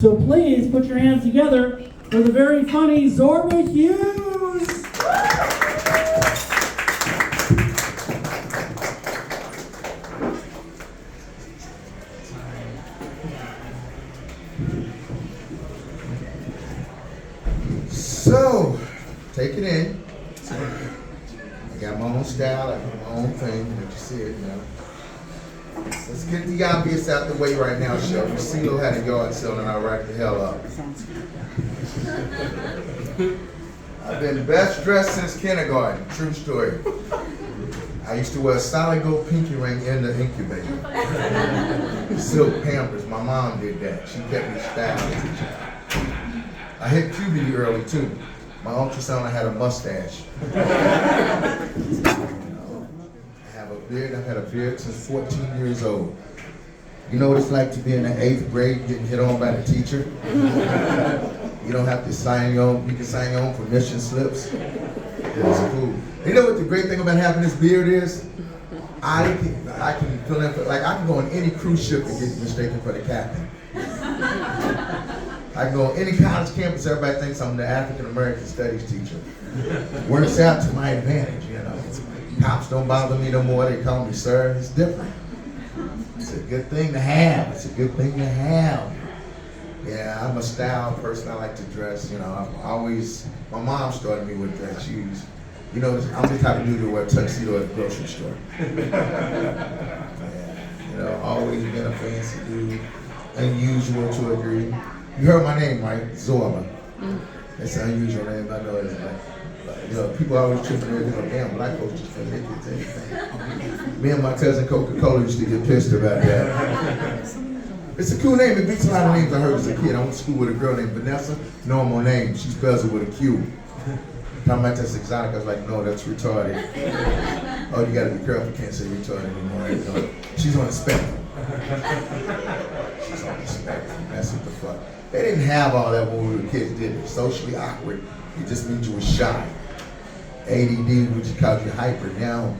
So please put your hands together for the very funny Zorba Hughes. So, take it in. I got my own style, I got my own thing, but you see it now. Let's get the obvious out the way right now, Chef. You see who had a yard sale and I racked the hell up. I've been best dressed since kindergarten, true story. I used to wear a solid gold pinky ring in the incubator. Silk Pampers, my mom did that. She kept me styled. I hit puberty early too. My ultrasound, I had a mustache. Beard. I've had a beard since 14 years old. You know what it's like to be in the 8th grade getting hit on by the teacher? You don't have to sign your own, you can sign your own permission slips. It's cool. You know what the great thing about having this beard is? I can fill in for, like I can go on any cruise ship and get mistaken for the captain. I can go on any college campus, everybody thinks I'm the African American studies teacher. Works out to my advantage, you know. Cops don't bother me no more, they call me sir. It's different. It's a good thing to have. It's a good thing to have. Yeah, I'm a style person. I like to dress. You know, my mom started me with that. You know, I'm the type of dude to wear a tuxedo at the grocery store. Yeah, you know, always been a fancy dude. Unusual to a degree. You heard my name, right? Zorba. That's an unusual name. I know it's like. You know, people always tripping over, you know, damn, black folks just couldn't make it to anything. Me and my cousin Coca-Cola used to get pissed about that. It's a cool name. It beats a lot of names I heard as a kid. I went to school with a girl named Vanessa. Normal name. She spells it with a Q. Talking about that's exotic. I was like, no, that's retarded. Oh, you gotta be careful. Can't say retarded anymore. You know, she's on the spectrum. She's on the spectrum. That's what the fuck. They didn't have all that when we were kids, did they? Socially awkward. It just means you were shy. ADD, which called you hyper. Now,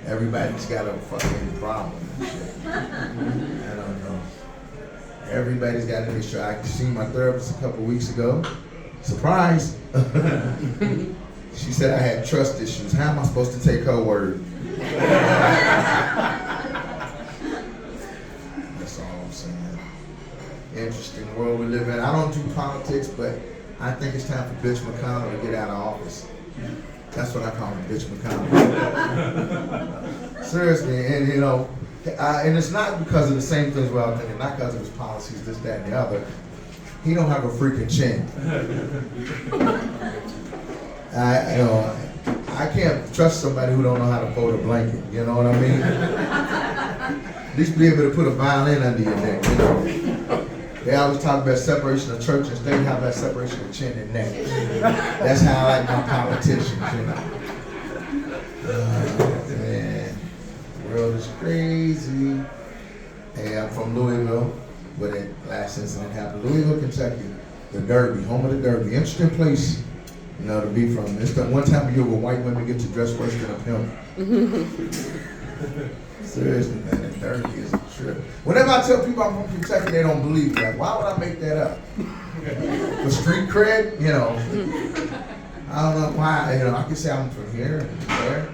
everybody's got a fucking problem and shit. I don't know. Everybody's got an issue. I seen my therapist a couple weeks ago. Surprise! She said I had trust issues. How am I supposed to take her word? That's all I'm saying. Interesting world we live in. I don't do politics, but I think it's time for Bitch McConnell to get out of office. That's what I call him, Bitch McConnell. Seriously, and you know, and it's not because of the same things we're all thinking, not because of his policies, this, that, and the other. He don't have a freaking chin. I can't trust somebody who don't know how to fold a blanket. You know what I mean? At least be able to put a violin under your neck. You know? They always talk about separation of church and state. How about separation of chin and neck? That's how I like my politicians, you know. Man, the world is crazy. Hey, I'm from Louisville, where that last incident happened. Louisville, Kentucky, the Derby, home of the Derby. Interesting place, you know, to be from. It's the one time a year where white women get to dress worse than a pimp. Seriously, man, the Derby is a trip. Whenever I tell people I'm from Kentucky, they don't believe that. Why would I make that up? For street cred, you know. I don't know why, you know, I can say I'm from here and there.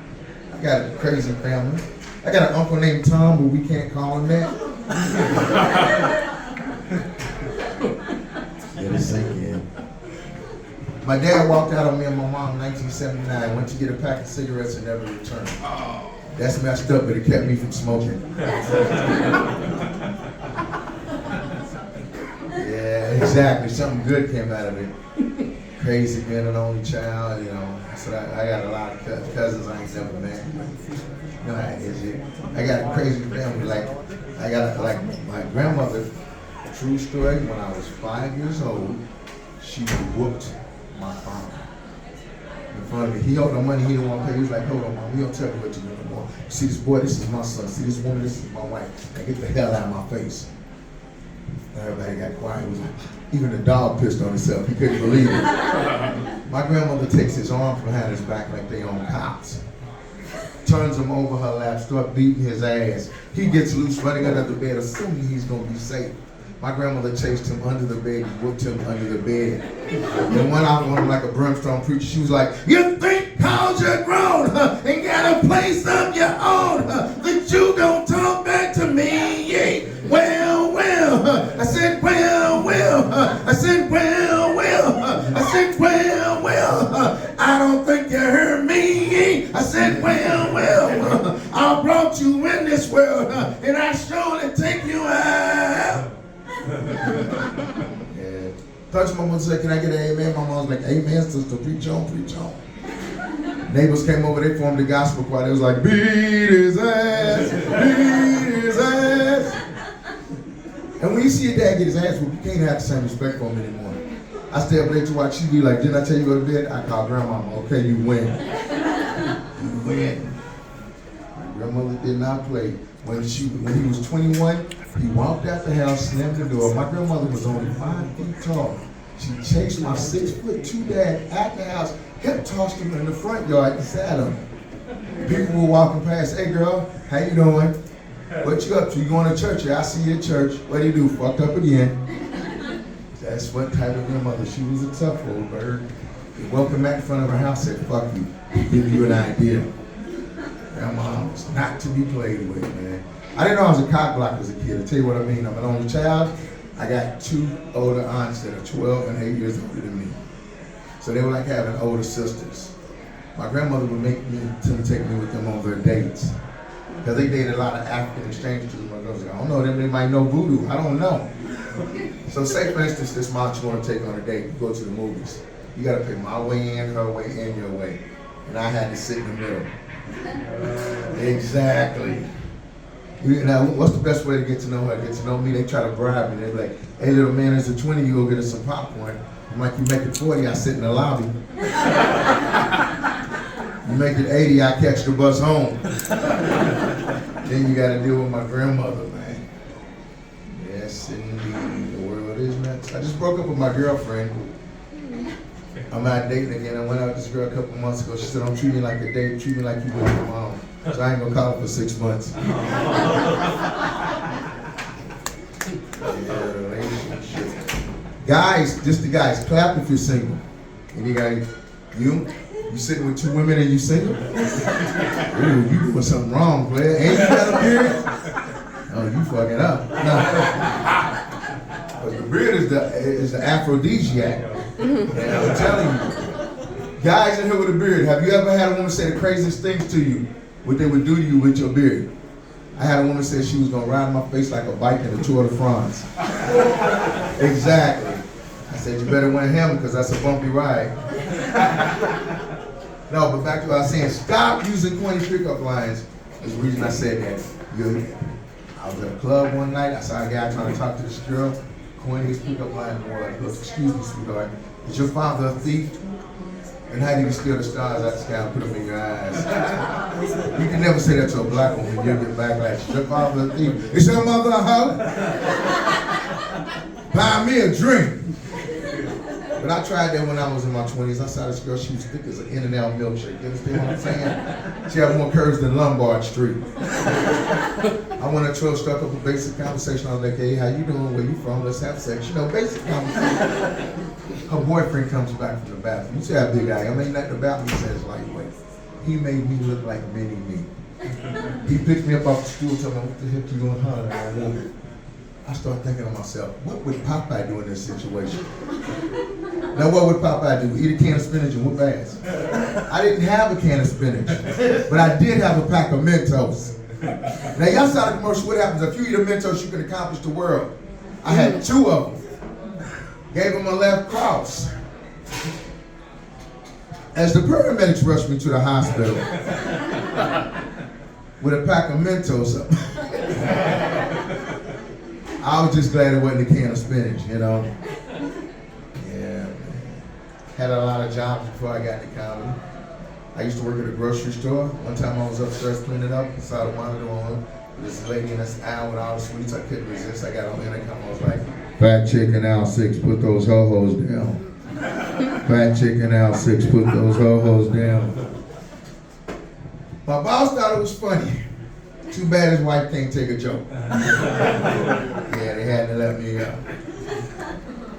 I got a crazy family. I got an uncle named Tom, but we can't call him that. Let it sink in. My dad walked out on me and my mom in 1979, went to get a pack of cigarettes and never returned. That's messed up, but it kept me from smoking. Yeah, exactly. Something good came out of it. Crazy being an only child, you know. So I got a lot of cousins I ain't never met. You know how it is. I got a crazy family. Like my grandmother. True story. When I was 5 years old, she whooped my father. In front of me. He owed no money, he didn't want to pay. He was like, hold on, mom, we don't tell me what to do anymore. See this boy, this is my son. See this woman, this is my wife. Now get the hell out of my face. Everybody got quiet. It was like, even the dog pissed on himself. He couldn't believe it. My grandmother takes his arm from behind his back like they own cops. Turns him over her lap, start beating his ass. He gets loose, running under the bed, assuming he's going to be safe. My grandmother chased him under the bed, whooped him under the bed. And one out on him like a brimstone preacher, she was like, "You think cause you're grown, and got a place of your own, that you don't talk back to me, yeah. Well, I said, well, I said, well, I said, well, I don't think you heard me. I said, well, I brought you in this world, and I surely take you out." Yeah. Touch my mother said, "Can I get an amen?" My mom was like, "Amen, sister, preach on, preach on." Neighbors came over, they formed the gospel choir. They was like, "Beat his ass, beat his ass." And when you see your dad get his ass whooped, you can't have the same respect for him anymore. I stay up late to watch TV like, "Didn't I tell you to go to bed?" I call grandmama, "Okay, you win." You win. My grandmother did not play. When he was 21, he walked out the house, slammed the door. My grandmother was only 5 feet tall. She chased my 6'2" dad out the house, kept tossing him in the front yard and sat him. People were walking past, "Hey girl, how you doing? What you up to? You going to church?" "Yeah, I see you at church." "What do you do? Fucked up again." That's what type of grandmother. She was a tough old bird. He welcomed back in front of her house, said, "Fuck you." To give you an idea. Grandma was not to be played with, man. I didn't know I was a cock block as a kid. I'll tell you what I mean. I'm an only child. I got 2 older aunts that are 12 and 8 years older than me. So they were like having older sisters. My grandmother would make me to take me with them on their dates. Because they dated a lot of African exchange students. My girls, I don't know them, they might know voodoo. I don't know. So say for instance, this month you want to take on a date, you go to the movies. You got to pay my way in, her way, and your way. And I had to sit in the middle. Exactly. Now, what's the best way to get to know her? Get to know me, they try to bribe me. They're like, "Hey little man, there's a 20, you go get us some popcorn." I'm like, "You make it 40, I sit in the lobby." "You make it 80, I catch the bus home." Then you gotta deal with my grandmother, man. Yes, indeed, the world is nuts. I just broke up with my girlfriend. I'm out dating again. I went out with this girl a couple months ago. She said, "Don't treat me like a date, treat me like you would your mom." So I ain't gonna call her for 6 months. Yeah, relationship. Guys, just the guys, clap if you're single. Any guy, you sitting with 2 women and you single? Ooh, you doing something wrong, player. Ain't you got a beard? Oh, you fucking up. No. But the beard is the aphrodisiac. And I'm telling you, guys in here with a beard, have you ever had a woman say the craziest things to you? What they would do to you with your beard? I had a woman say she was gonna ride my face like a bike in the Tour de France. Exactly. I said, "You better wear a helmet because that's a bumpy ride." No, but back to what I was saying, stop using corny pickup lines. There's a reason I said that. I was at a club one night, I saw a guy trying to talk to this girl. Corniest pickup line in the world. He goes, "Excuse me, sweetheart, is your father a thief? And how do you steal the stars out the sky and put them in your eyes?" You can never say that to a black woman, you'll get backlash. "Is your father a thief? Is your mother a hoe? Buy me a drink." But I tried that when I was in my 20s. I saw this girl, she was thick as an In-N-Out milkshake. You understand what I'm saying? She had more curves than Lombard Street. I went to her, struck up a basic conversation. I was like, "Hey, how you doing? Where you from? Let's have sex." You know, basic conversation. Her boyfriend comes back from the bathroom. You see how big I am. Ain't nothing about me says lightweight. He made me look like mini me. He picked me up off the stool, told me, "What the heck you gonna holler at a woman?" I started thinking to myself, what would Popeye do in this situation? Now what would Popeye do? Eat a can of spinach and whoop ass. I didn't have a can of spinach, but I did have a pack of Mentos. Now y'all saw the commercial, what happens? If you eat a Mentos, you can accomplish the world. I had 2 of them. Gave him a left cross. As the paramedics rushed me to the hospital with a pack of Mentos up. I was just glad it wasn't a can of spinach, you know. Yeah, man. Had a lot of jobs before I got into comedy. I used to work at a grocery store. One time I was upstairs cleaning up, saw the monitor on. This lady in this aisle with all the sweets, I couldn't resist. I got on the intercom, I was like, "Fat chicken aisle 6, put those ho-hos down. Fat chicken aisle 6, put those ho-hos down." My boss thought it was funny. Too bad his wife can't take a joke. Yeah, they had to let me go.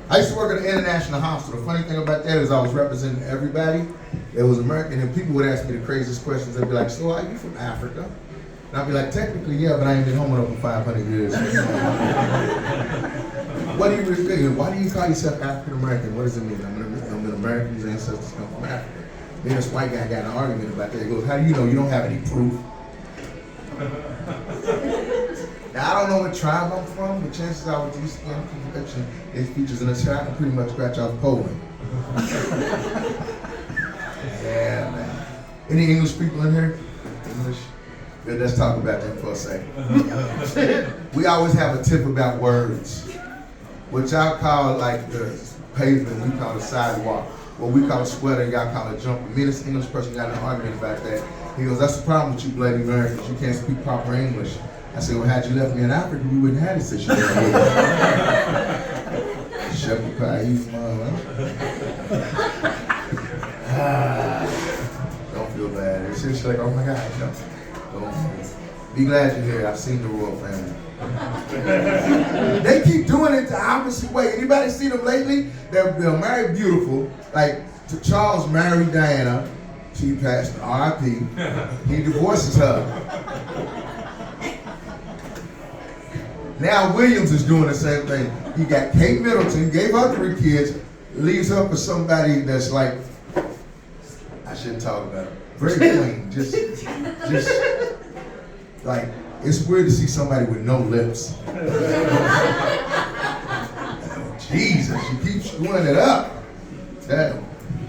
I used to work at an international hospital. The funny thing about that is I was representing everybody. It was American, and people would ask me the craziest questions. They'd be like, so are you from Africa? And I'd be like, technically, yeah, but I ain't been home in over 500 years. What do you really, why do you call yourself African American? What does it mean? I'm an American whose ancestors come from Africa. Then this white guy got in an argument about that. He goes, how do you know? You don't have any proof. Now, I don't know what tribe I'm from, but chances are with these skin confection, these features in the shot, I can pretty much scratch off Poland. Yeah, man. Any English people in here? English? Good, let's talk about that for a second. We always have a tip about words. What y'all call like the pavement, we call the sidewalk. What we call a sweater, y'all call a jumper. Me and this English person got in an argument about that. He goes, that's the problem with you bloody Americans. You can't speak proper English. I said, well, had you left me in Africa, you wouldn't have this issue. Shepherd pie, you don't feel bad. It's just like, oh my God, no. Don't be glad you're here. I've seen the royal family. They keep doing it the opposite way. Anybody see them lately? They're married beautiful. Like Charles married Diana. She passed R.I.P. He divorces her. Now Williams is doing the same thing. He got Kate Middleton, gave her 3 kids, leaves her for somebody that's like, I shouldn't talk about her. Very plain. Just like, it's weird to see somebody with no lips. Jesus, she keeps screwing it up.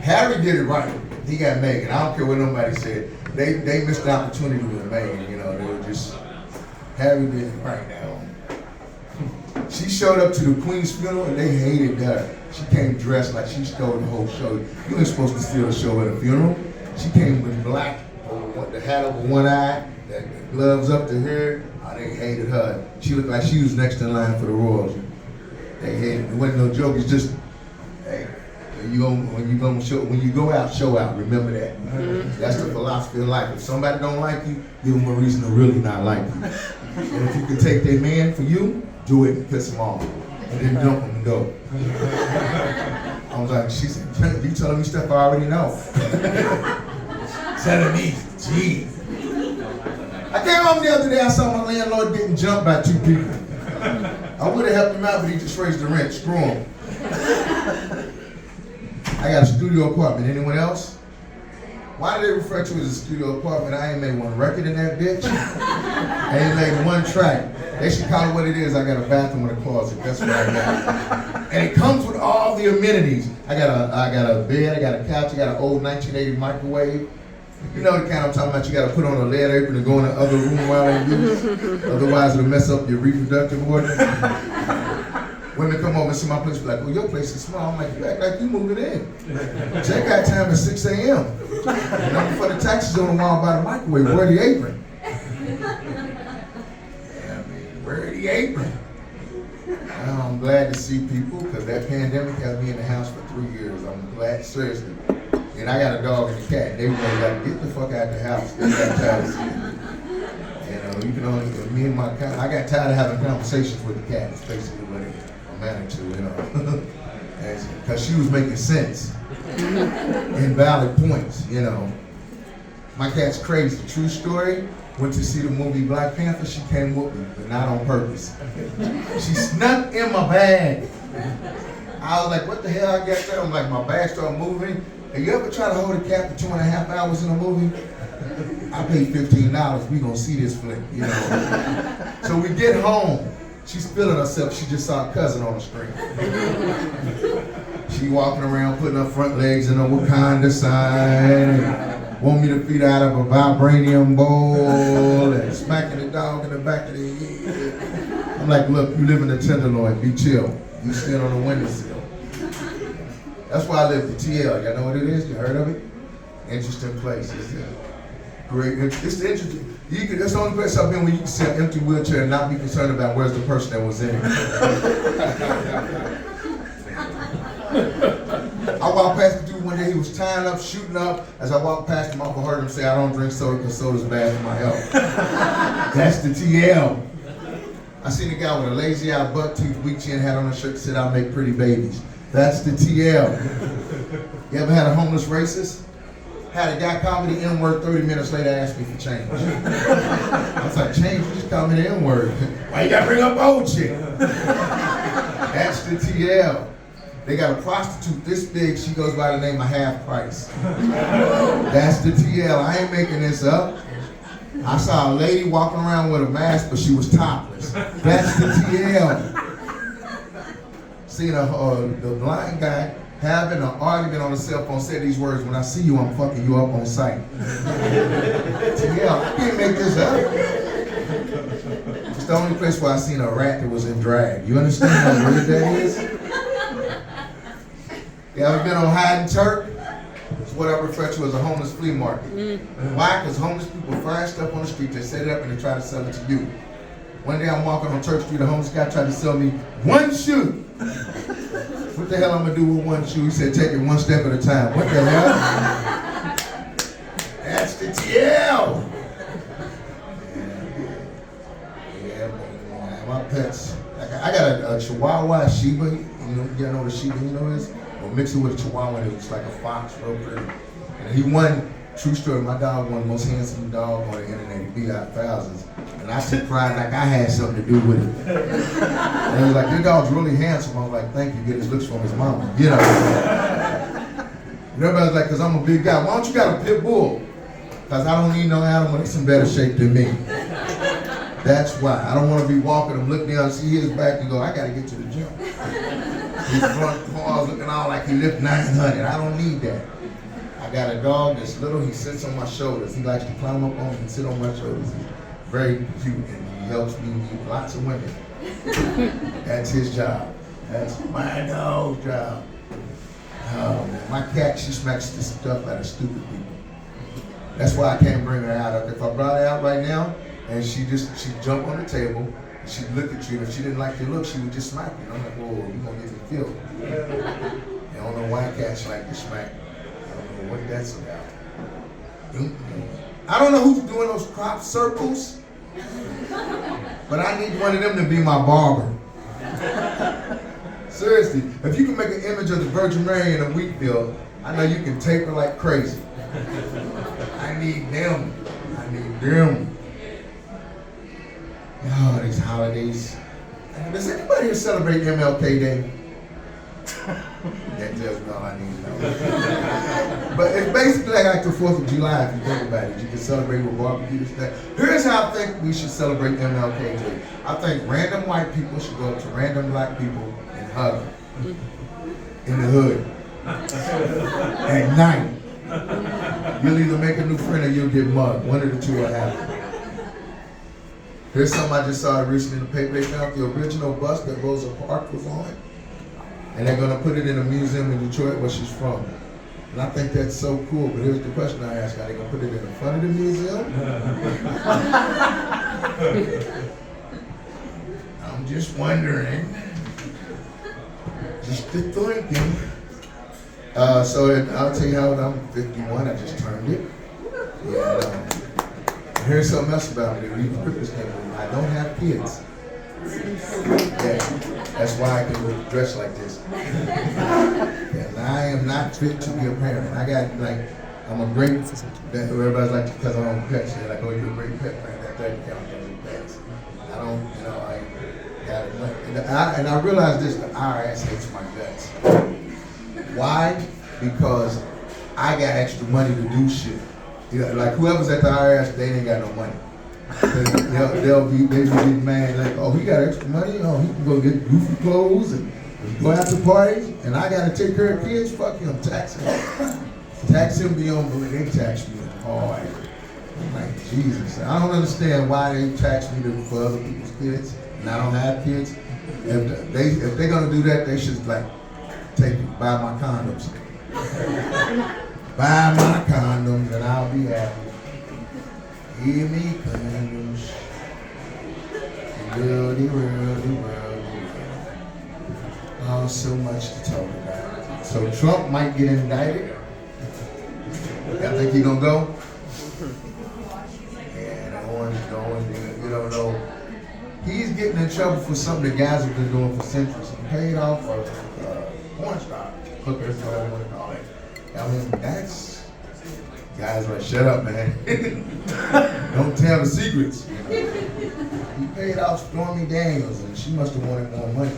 Harry did it right. He got Meghan. I don't care what nobody said. They missed the opportunity with Meghan. You know, they were just, Harry did it right now. She showed up to the Queen's funeral and they hated her. She came dressed like she stole the whole show. You ain't supposed to steal a show at a funeral. She came with black, the hat over one eye, the gloves up to her. Oh, they hated her. She looked like she was next in line for the royals. They hated it. It wasn't no joke. It's just, hey, when you go out, show out. Remember that. Mm-hmm. That's the philosophy of life. If somebody don't like you, give them a reason to really not like you. And if you can take their man for you, do it and piss them off. And then dump them and go. I was like, she said, you telling me stuff I already know. Telling me, gee. I came home the other day, I saw my landlord getting jumped by 2 people. I would have helped him out, but he just raised the rent. Screw him. I got a studio apartment. Anyone else? Why do they refer to it as a studio apartment? I ain't made one record in that bitch. I ain't laid one track. They should call it what it is. I got a bathroom with a closet. That's what I got. And it comes with all the amenities. I got a bed, I got a couch, I got an old 1980 microwave. You know the kind I'm talking about. You got to put on a lead apron and go in the other room while they use it. Otherwise it'll mess up your reproductive order. Women come over and see my place, be like, well, your place is small. I'm like, you act like you moving in. Check-out time is 6 a.m. And I'm for the taxes on the wall by the microwave. Wear the apron. Yeah, I mean, wear the apron. I'm glad to see people, because that pandemic had me in the house for 3 years. I'm glad, seriously. And I got a dog and a cat. They were like, get the fuck out of the house. They got tired of seeing me. You know, you can only, me and my cat, I got tired of having conversations with the cat. It's basically what it amounted to, you know. Because she was making sense. Invalid points, you know. My cat's crazy. True story. Went to see the movie Black Panther. She came with me, but not on purpose. She snuck in my bag. I was like, what the hell I got there? I'm like, my bag started moving. Have you ever tried to hold a cat for 2.5 hours in a movie? I paid $15. We gonna see this flick, you know. So we get home. She's feeling herself. She just saw a cousin on the screen. She walking around putting her front legs in a Wakanda sign. Want me to feed her out of a vibranium bowl and smacking the dog in the back of the head. I'm like, look, you live in the Tenderloin. Be chill. You stand on the windowsill. That's why I live at TL. Y'all know what it is? You heard of it? Interesting place. It's great. It's interesting. That's the only place I've been where you can see an empty wheelchair and not be concerned about where's the person that was in it. I walked past the dude one day, he was tying up, shooting up. As I walked past him, I heard him say, I don't drink soda because soda's bad for my health. That's the TL. I seen a guy with a lazy eye, buck tooth, weak chin, hat on a shirt that said, I'll make pretty babies. That's the TL. You ever had a homeless racist? Had a guy call me the N-word 30 minutes later, asked me for change. I was like, change? You just call me the N-word. Why you gotta bring up old shit? That's the TL. They got a prostitute this big, she goes by the name of Half Price. That's the TL, I ain't making this up. I saw a lady walking around with a mask, but she was topless. That's the TL. Seen the blind guy having an argument on a cell phone, said these words, when I see you, I'm fucking you up on sight. TL, I didn't make this up. It's the only place where I seen a rat that was in drag. You understand how weird that is? You ever been on Hyde Turk? It's what I refer to as a homeless flea market. Why? Because homeless people find stuff on the street, they set it up and they try to sell it to you. One day I'm walking on Church Street, a homeless guy tried to sell me one shoe. What the hell I'm gonna do with one shoe? He said, take it one step at a time. What the hell? That's the TL. Yeah, my pets. I got a Chihuahua, a Shiba. You know what a Shiba is? Or mix it with a Chihuahua, and it looks like a fox, real pretty. And he won, true story, my dog won the most handsome dog on the internet. He beat out thousands. And I took pride like I had something to do with it. And he was like, your dog's really handsome. I was like, thank you, get his looks from his mama. You know. And everybody's like, because I'm a big guy. Why don't you got a pit bull? Because I don't need no animal that's in better shape than me. That's why. I don't want to be walking and look down, see his back and go, I got to get to the gym. His front paws looking all like he lift 900. I don't need that. I got a dog that's little, he sits on my shoulders. He likes to climb up on me and sit on my shoulders. He's very cute and he helps me meet lots of women. That's his job. That's my dog's job. My cat, she smacks the stuff out of stupid people. That's why I can't bring her out. If I brought her out right now and she'd jump on the table, she'd look at you, and if she didn't like your look, she would just smack you. And I'm like, whoa, you gonna get me killed. I don't know why cats like to smack. I don't know what that's about. I don't know who's doing those crop circles, but I need one of them to be my barber. Seriously, if you can make an image of the Virgin Mary in a wheat field, I know you can taper like crazy. I need them. I need them. Oh, these holidays. Does anybody here celebrate MLK Day? That tells me all I need to know. But it's basically like the 4th of July, if you think about it. You can celebrate with barbecue and stuff. Here's how I think we should celebrate MLK Day. I think random white people should go up to random black people and hug them. In the hood. At night. You'll either make a new friend or you'll get mugged. One of the two will happen. Here's something I just saw recently in the paper. They found the original bus that Rosa Parks was on. And they're going to put it in a museum in Detroit where she's from. And I think that's so cool. But here's the question I ask. Are they going to put it in the front of the museum? I'm just wondering. Just the thinking. So I'll tell you how old I'm 51. I just turned it. Yeah. Here's something else about me. Read the scriptures. I don't have kids. Yeah, that's why I can dress like this. And I am not fit to be a parent. I got I'm a great, everybody's like, because I don't pets, they're like, oh, you're a great pet parent. That doesn't count as pets. I don't, I got it. And I realize this, the IRS hates my guts. Why? Because I got extra money to do shit. Like whoever's at the IRS, they ain't got no money. They'll be getting mad like, oh, he got extra money, oh, he can go get goofy clothes and go out to parties, and I gotta take care of kids. Fuck him, tax him. Tax him beyond belief. They tax me hard. I'm like, Jesus, I don't understand why they tax me for other people's kids, and I don't have kids. If they're gonna do that, they should buy my condoms. Buy my condoms, and I'll be happy. Give me condoms. Worldy. Oh, so much to talk about. So Trump might get indicted. I think he gonna go. And you don't know. He's getting in trouble for something the guys have been doing for centuries. He paid off a porn star, hookers, whatever you want to call it. I mean, that's guys like, shut up, man. Don't tell the secrets. You know? He paid off Stormy Daniels, and she must have wanted more money.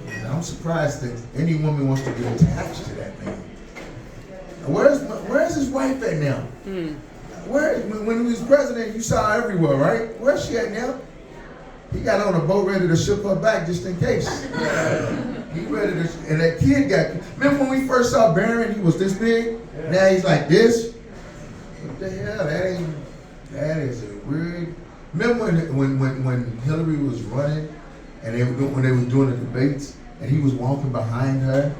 And I'm surprised that any woman wants to get attached to that man. Where's his wife at now? When he was president, you saw her everywhere, right? Where's she at now? He got on a boat ready to ship her back just in case. He ready to, and that kid got. Remember when we first saw Barron? He was this big. Yeah. Now he's like this. What the hell? That is a weird. Remember when Hillary was running, and when they were doing the debates, and he was walking behind her,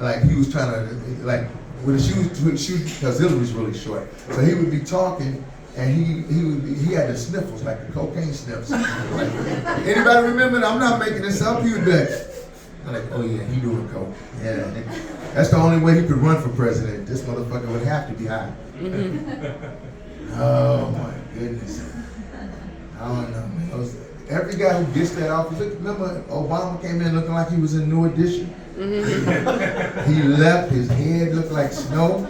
like he was trying to like. When she was because Hillary's really short, so he would be talking, and he had the sniffles, like the cocaine sniffs. Like, anybody remember? I'm not making this up. He would be like, oh yeah, he doing coke. Yeah, that's the only way he could run for president. This motherfucker would have to be high. Oh my goodness. I don't know, man. Every guy who gets that office, remember Obama came in looking like he was in New Edition? He left, his head looked like snow.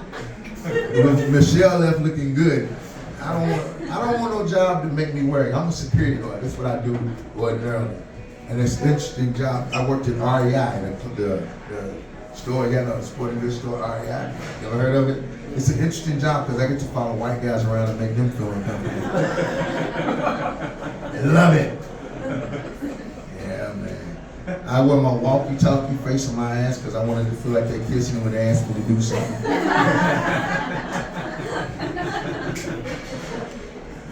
Michelle left looking good. I don't want no job to make me worry. I'm a security guard. That's what I do ordinarily. And it's an interesting job. I worked at REI, the store, the sporting goods store, REI. You ever heard of it? It's an interesting job because I get to follow white guys around and make them feel uncomfortable. I love it. Yeah, man. I wear my walkie-talkie facing my ass because I wanted to feel like they kissed me when they asked me to do something.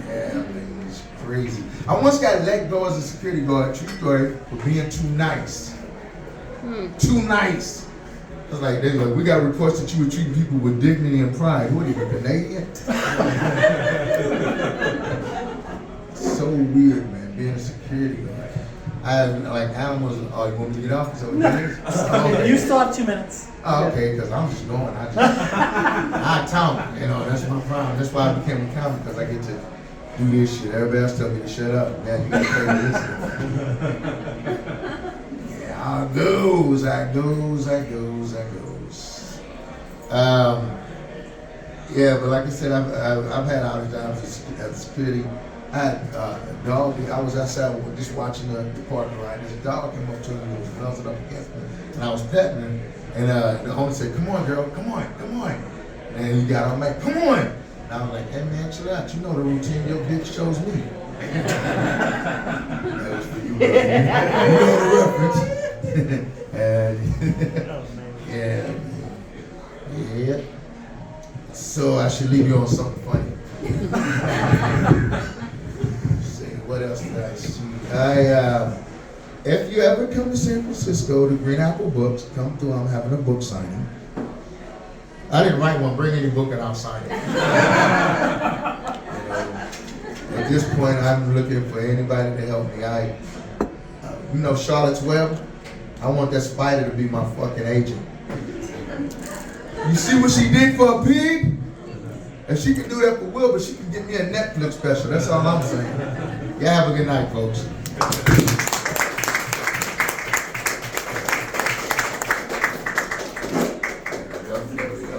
Yeah, man, it's crazy. I once got let go as a security guard, true story, for being too nice. Too nice. I was like, they we got reports that you were treating people with dignity and pride. What are you, Canadian? So weird, man, being a security guard. I like animals. Oh, you want me to get off? So okay. You still have 2 minutes. Oh, okay, because I'm just going. I talk. You know, that's my problem. That's why I became a comic, because I get to do this shit. Everybody else tell me to shut up. Now you gotta pay this. Yeah, I goes. Yeah, but like I said, I've had other jobs as security. I had a dog. I was outside just watching the parking lot. This dog came up to me and was nuzzled up against me, and I was petting her. And the owner said, "Come on, girl, come on." And he got on like, "Come on." And I was like, "Hey man, chill out. You know the routine your bitch shows me." That was for you, brother. You know the reference. Yeah. So I should leave you on something funny. What else did I see? If you ever come to San Francisco to Green Apple Books, come through. I'm having a book signing. I didn't write one. Bring any book and I'll sign it. At this point, I'm looking for anybody to help me. You know Charlotte's Web? I want that spider to be my fucking agent. You see what she did for a pig? And she can do that for Will, but she can get me a Netflix special. That's all I'm saying. Yeah, have a good night, folks. There we go.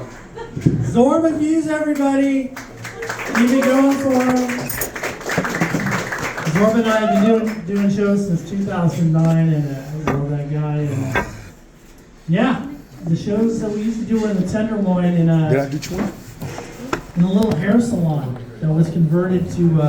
Zorba views, everybody. Keep it going for him. Zorba and I have been doing shows since 2009, and I love that guy. And, yeah, the shows that we used to do were in the Tenderloin in Did I do 20? in a little hair salon that was converted to